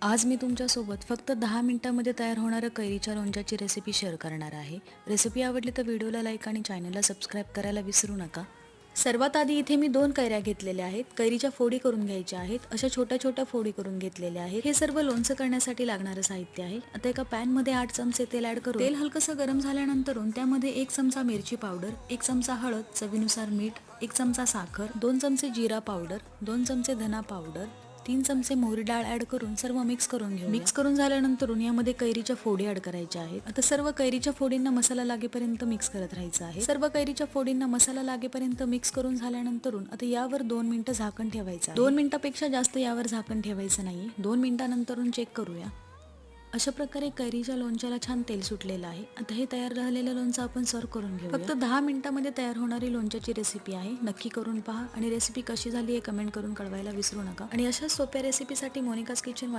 आज मी तुमच्यासोबत फक्त 10 मिनिटांमध्ये तयार होणाऱ्या कैरीच्या लोणच्याची रेसिपी शेअर करणार आहे. रेसिपी आवडली तर व्हिडिओला लाईक आणि चॅनलला सबस्क्राईब करायला विसरू नका. सर्वात आधी इथे मी 2 कैऱ्या घेतलेल्या आहेत. कैरीच्या फोडी करून घ्यायच्या आहेत. अशा छोट्या छोट्या फोडी करून घेतलेल्या आहेत. हे सर्व लोणचं करण्यासाठी लागणारं साहित्य आहे. आता एका पॅनमध्ये 8 चमचे तेल ॲड करून तेल हलकंसं गरम झाल्यानंतर त्यामध्ये 1 चमचा मिरची पावडर, 1 चमचा हळद, चवीनुसार मीठ, 1 चमचा साखर, 2 चमचे जिरा पावडर, 2 चमचे धना पावडर, 3 चमचे मोहरी डाळ ॲड करून सर्व मिक्स करून घेऊ. मिक्स करून झाल्यानंतर यामध्ये कैरीच्या फोडी ॲड करायच्या आहेत. आता सर्व कैरीच्या फोडींना मसाला लागेपर्यंत मिक्स करत राहायचं आहे. सर्व कैरीच्या फोडींना मसाला लागेपर्यंत मिक्स करून झाल्यानंतर आता यावर 2 मिनिटं झाकण ठेवायचं. 2 मिनिटापेक्षा जास्त यावर झाकण ठेवायचं नाही. 2 मिनिटानंतर चेक करूया. अशा प्रकारे कैरीच्या लोणच्याला छान तेल सुटलेलं आहे. आता हे तयार झालेलं लोणचं आपण सर्व करून घेऊ. फक्त 10 मिनिटांमध्ये तयार होणारी लोणच्याची रेसिपी आहे. नक्की करून पहा आणि रेसिपी कशी झाली हे कमेंट करून कळवायला विसरू नका. आणि अशा सोप्या रेसिपीसाठी मोनिकाज किचन